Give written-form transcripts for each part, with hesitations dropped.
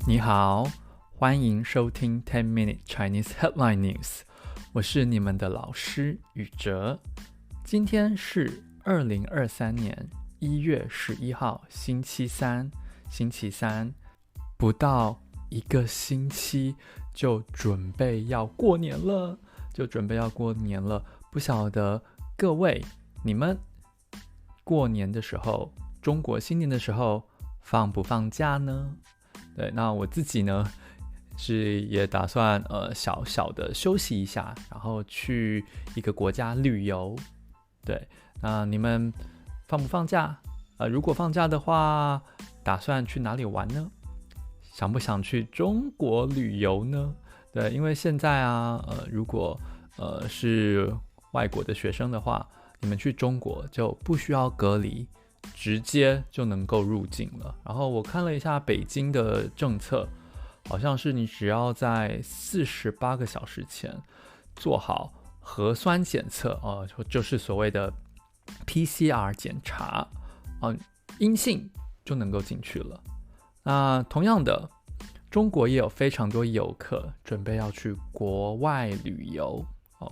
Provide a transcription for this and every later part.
你好，欢迎收听10 Minute Chinese Headline News， 我是你们的老师宇哲。今天是2023年1月11号，星期三。不到一个星期就准备要过年了，不晓得各位你们过年的时候，中国新年的时候放不放假呢？对，那我自己呢是也打算小小的休息一下，然后去一个国家旅游。对，那你们放不放假？如果放假的话，打算去哪里玩呢？想不想去中国旅游呢？对，因为现在如果是外国的学生的话，你们去中国就不需要隔离，直接就能够入境了。然后我看了一下北京的政策，好像是你只要在48个小时前做好核酸检测，就是所谓的 PCR 检查，阴性就能够进去了。那同样的，中国也有非常多游客准备要去国外旅游，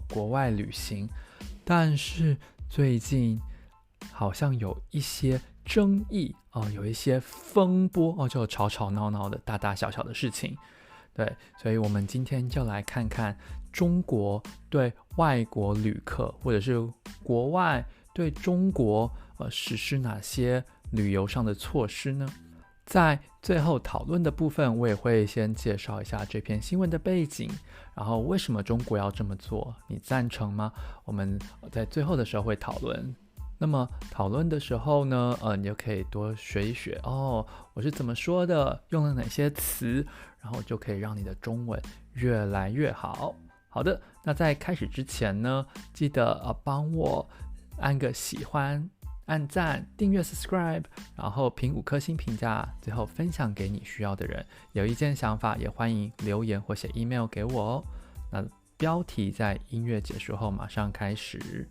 国外旅行，但是最近好像有一些争议，有一些风波，就吵吵闹闹的大大小小的事情。对，所以我们今天就来看看中国对外国旅客或者是国外对中国实施哪些旅游上的措施呢？在最后讨论的部分，我也会先介绍一下这篇新闻的背景，然后为什么中国要这么做，你赞成吗？我们在最后的时候会讨论。那么讨论的时候呢，你就可以多学一学我是怎么说的，用了哪些词，然后就可以让你的中文越来越好。好的，那在开始之前呢，记得帮我按个喜欢、按赞、订阅 subscribe， 然后评5颗星评价，最后分享给你需要的人。有意见想法也欢迎留言或写 email 给我哦。那标题在音乐结束后马上开始。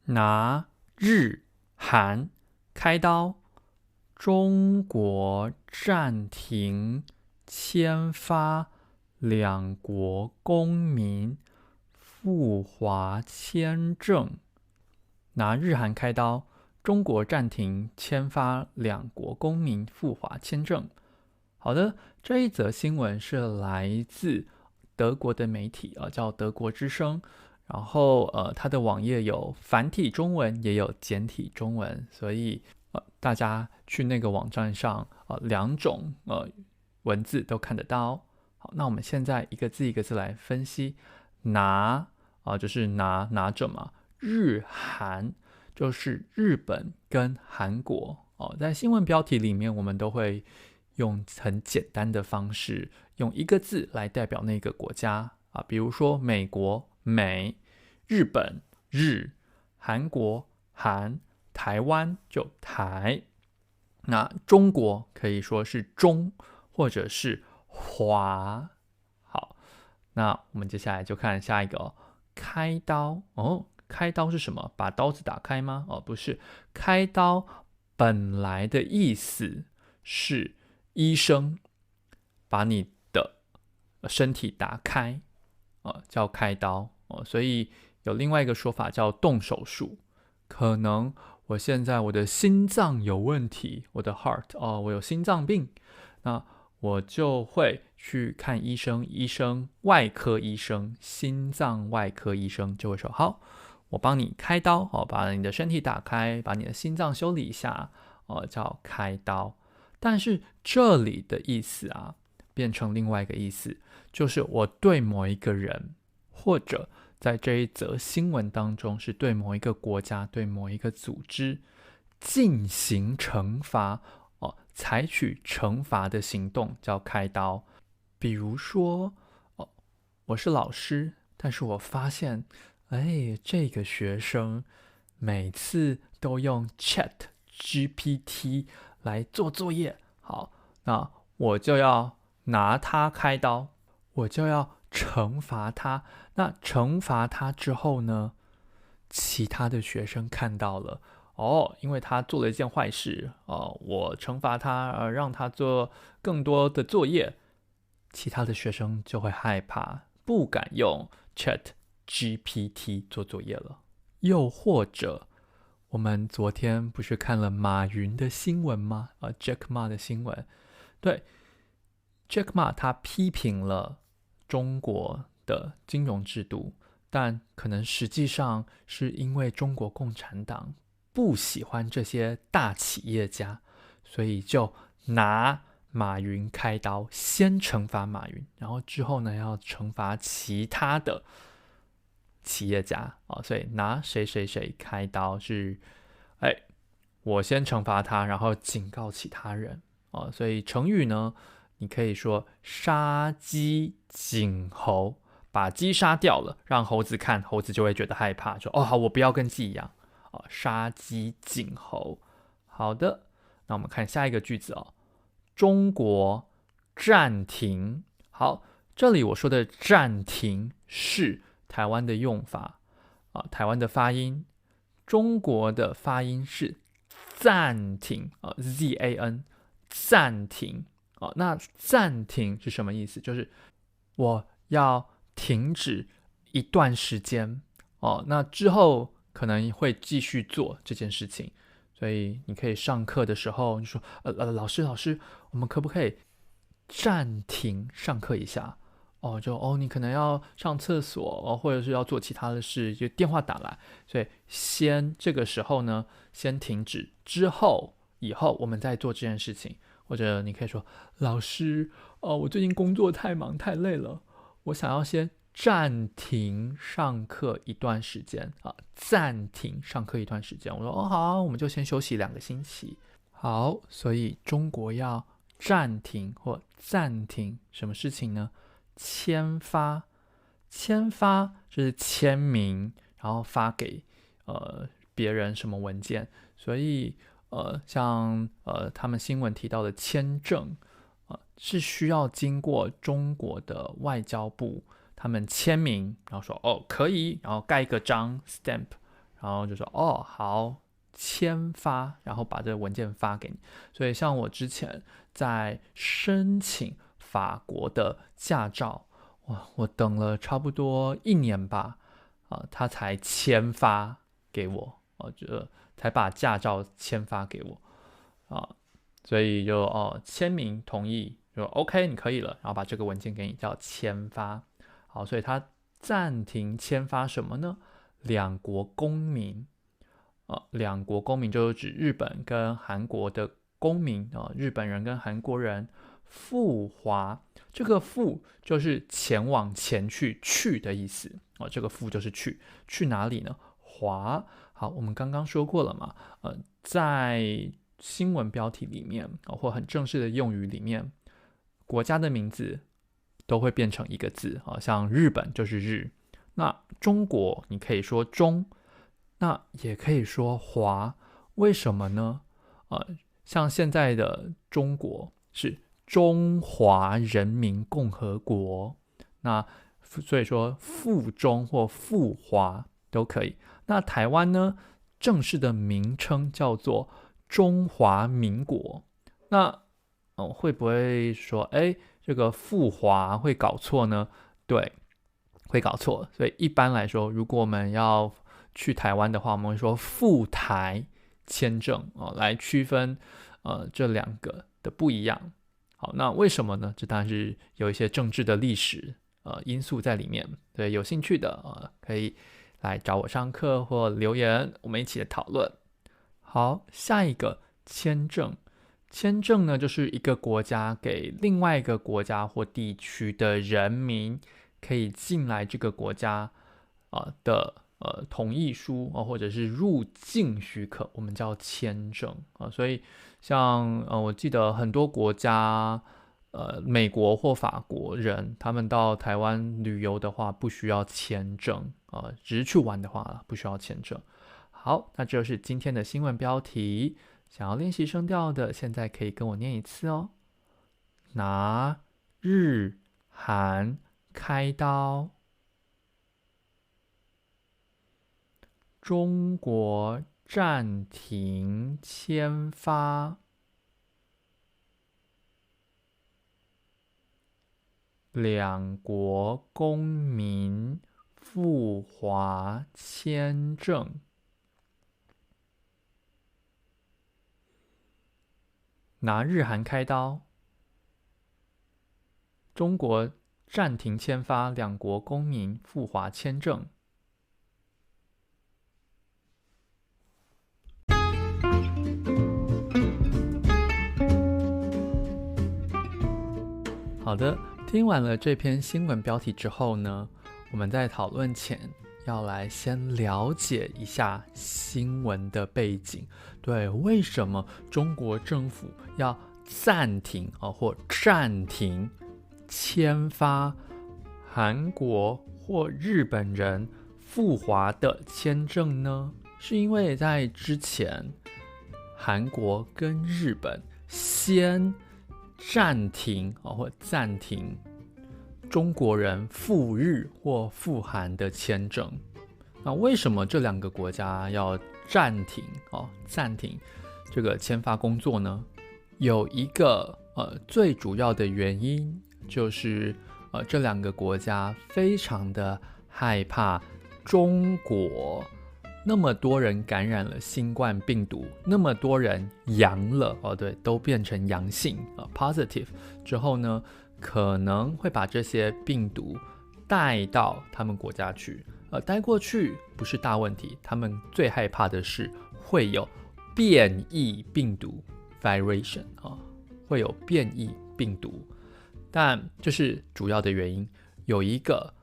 拿日韩开刀，中国暂停签发两国公民赴华签证。拿日韩开刀，中国暂停签发两国公民赴华签证。好的，这一则新闻是来自德国的媒体叫德国之声。然后它的网页有繁体中文也有简体中文，所以大家去那个网站上两种文字都看得到。好，那我们现在一个字一个字来分析。拿就是拿着嘛，日韩就是日本跟韩国在新闻标题里面我们都会用很简单的方式，用一个字来代表那个国家比如说美国美，日本日，韩国韩，台湾就台。那中国可以说是中或者是华。好，那我们接下来就看下一个开刀开刀是什么？把刀子打开吗？不是，开刀本来的意思是医生把你的身体打开叫开刀所以有另外一个说法叫动手术。可能我现在我的心脏有问题，我的 heart 我有心脏病，那我就会去看医生，外科医生，心脏外科医生就会说好，我帮你开刀把你的身体打开，把你的心脏修理一下叫开刀。但是这里的意思变成另外一个意思，就是我对某一个人，或者在这一则新闻当中是对某一个国家，对某一个组织进行惩罚采取惩罚的行动叫开刀。比如说我是老师，但是我发现这个学生每次都用 ChatGPT 来做作业，好，那我就要拿他开刀，我就要惩罚他。那惩罚他之后呢，其他的学生看到了因为他做了一件坏事，我惩罚他，让他做更多的作业，其他的学生就会害怕，不敢用 Chat GPT 做作业了。又或者，我们昨天不是看了马云的新闻吗？Jack Ma 的新闻，对 ，Jack Ma 他批评了中国的金融制度，但可能实际上是因为中国共产党不喜欢这些大企业家，所以就拿马云开刀，先惩罚马云，然后之后呢要惩罚其他的企业家所以拿谁谁谁开刀是，我先惩罚他，然后警告其他人所以成语呢，你可以说杀鸡儆猴，把鸡杀掉了，让猴子看，猴子就会觉得害怕，说好，我不要跟鸡一样杀鸡儆猴。好的，那我们看下一个句子中国暂停。好，这里我说的暂停是台湾的用法台湾的发音，中国的发音是暂停ZAN 暂停那暂停是什么意思？就是我要停止一段时间那之后可能会继续做这件事情。所以你可以上课的时候，你说老师，我们可不可以暂停上课一下？你可能要上厕所或者是要做其他的事，就电话打来，所以先这个时候呢，先停止，以后我们再做这件事情。或者你可以说，老师，我最近工作太忙太累了，我想要先暂停上课一段时间暂停上课一段时间。我说好，我们就先休息2个星期。好，所以中国要暂停或暂停什么事情呢？签发，签发就是签名，然后发给别人什么文件。所以像他们新闻提到的签证是需要经过中国的外交部他们签名，然后说可以，然后盖一个章 stamp， 然后就说好签发，然后把这个文件发给你。所以像我之前在申请法国的驾照，我等了差不多1年吧他才签发给我才把驾照签发给我所以就签名同意，就 OK 你可以了，然后把这个文件给你叫签发。好，所以他暂停签发什么呢？两国公民两国公民就是指日本跟韩国的公民日本人跟韩国人赴华，这个赴就是前往前去的意思这个赴就是去哪里呢？华。好，我们刚刚说过了嘛在新闻标题里面或很正式的用语里面，国家的名字都会变成一个字像日本就是日，那中国你可以说中，那也可以说华。为什么呢像现在的中国是中华人民共和国，那所以说赴中或赴华都可以。那台湾呢，正式的名称叫做中华民国。那会不会说这个赴华会搞错呢？对，会搞错。所以一般来说，如果我们要去台湾的话，我们会说赴台签证来区分这2个的不一样。好，那为什么呢？这当然是有一些政治的历史因素在里面。对，有兴趣的可以来找我上课或留言，我们一起来讨论。好，下一个签证。签证呢，就是一个国家给另外一个国家或地区的人民可以进来这个国家的同意书或者是入境许可，我们叫签证所以像我记得很多国家美国或法国人他们到台湾旅游的话不需要签证只是去玩的话不需要签证。好，那这就是今天的新闻标题。想要练习声调的，现在可以跟我念一次拿日韩开刀，中国暂停签发两国公民赴华签证。拿日韩开刀，中国暂停签发两国公民赴华签证。好的，听完了这篇新闻标题之后呢，我们在讨论前要来先了解一下新闻的背景。对，为什么中国政府要暂停或暂停签发韩国或日本人赴华的签证呢？是因为在之前，韩国跟日本先暂停或暂停中国人赴日或赴韩的签证。那为什么这两个国家要暂停这个签发工作呢？有一个最主要的原因就是这两个国家非常的害怕中国那么多人感染了新冠病毒，那么多人阳了都变成阳性positive 之后呢，可能会把这些病毒带到他们国家去。带过去不是大问题，他们最害怕的是会有变异病毒 variation 会有变异病毒。但这是主要的原因，有一个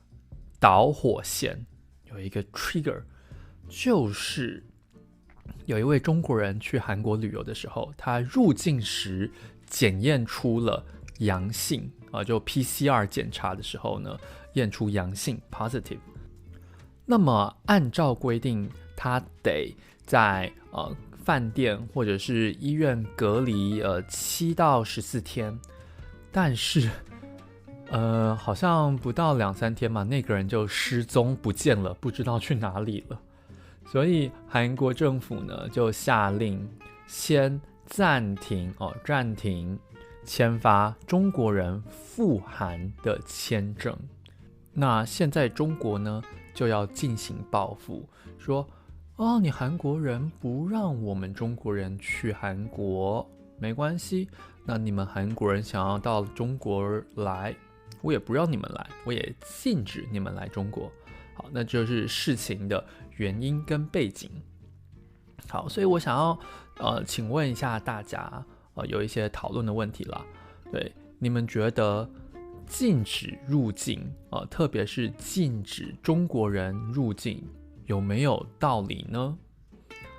导火线，有一个 trigger， 就是有一位中国人去韩国旅游的时候，他入境时检验出了阳性就 PCR 检查的时候呢，验出阳性 positive。那么按照规定，他得在饭店或者是医院隔离7到14天，但是好像不到2-3天嘛，那个人就失踪不见了，不知道去哪里了。所以韩国政府呢就下令先暂停签发中国人赴韩的签证。那现在中国呢就要进行报复，说你韩国人不让我们中国人去韩国，没关系，那你们韩国人想要到中国来，我也不让你们来，我也禁止你们来中国。好，那就是事情的原因跟背景。好，所以我想要请问一下大家有一些讨论的问题啦。对，你们觉得禁止入境特别是禁止中国人入境有没有道理呢？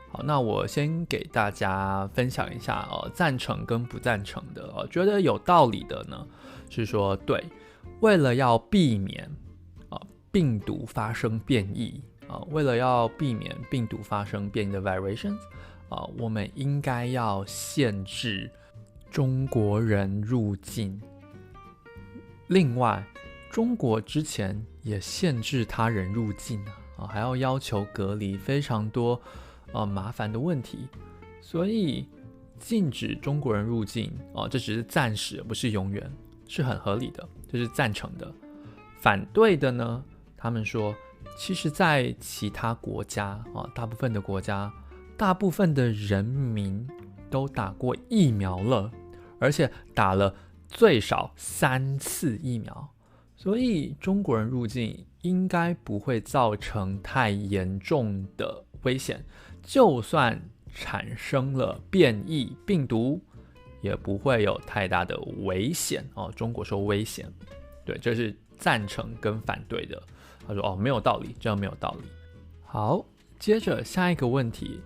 好，那我先给大家分享一下赞成跟不赞成的。觉得有道理的呢是说，对，为了要避免病毒发生变异为了要避免病毒发生变异的 variations我们应该要限制中国人入境。另外，中国之前也限制他人入境还要要求隔离，非常多麻烦的问题。所以禁止中国人入境这只是暂时，不是永远，是很合理的，这是赞成的。反对的呢，他们说其实在其他国家大部分的国家，大部分的人民都打过疫苗了，而且打了最少3次疫苗，所以中国人入境应该不会造成太严重的危险，就算产生了变异病毒也不会有太大的危险中国说危险，对，这是赞成跟反对的。他说没有道理，这样没有道理。好，接着下一个问题，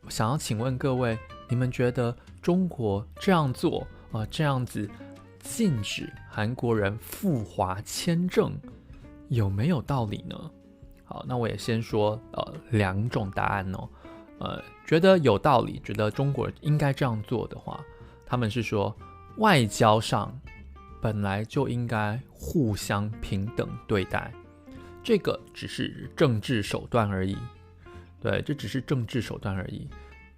我想要请问各位，你们觉得中国这样做这样子禁止韩国人赴华签证有没有道理呢？好，那我也先说2种答案觉得有道理，觉得中国应该这样做的话，他们是说外交上本来就应该互相平等对待，这个只是政治手段而已。对，这只是政治手段而已。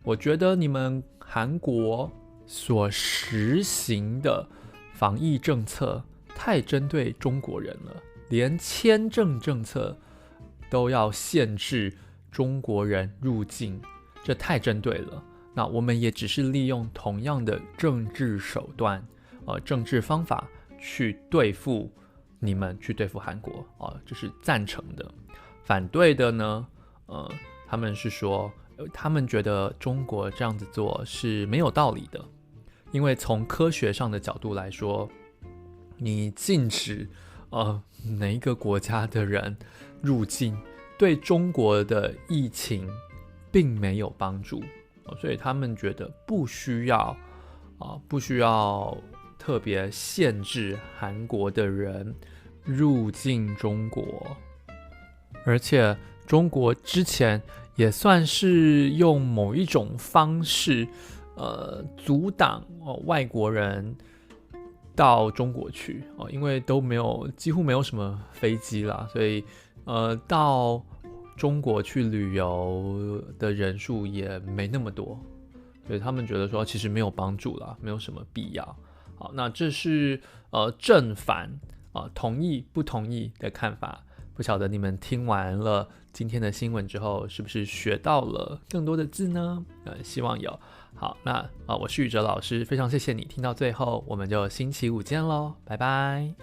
我觉得你们韩国所实行的防疫政策太针对中国人了，连签证政策都要限制中国人入境，这太针对了。那我们也只是利用同样的政治手段、政治方法去对付你们，去对付韩国，这是赞成的。反对的呢，他们是说，他们觉得中国这样子做是没有道理的，因为从科学上的角度来说，你禁止哪一个国家的人入境，对中国的疫情并没有帮助，所以他们觉得不需要特别限制韩国的人入境中国，而且中国之前也算是用某一种方式，阻挡外国人到中国去，因为几乎没有什么飞机啦，所以到中国去旅游的人数也没那么多，所以他们觉得说其实没有帮助啦，没有什么必要。好，那这是正反同意不同意的看法。不晓得你们听完了今天的新闻之后，是不是学到了更多的字呢？希望有。好，那我是宇哲老师，非常谢谢你听到最后，我们就星期五见咯，拜拜。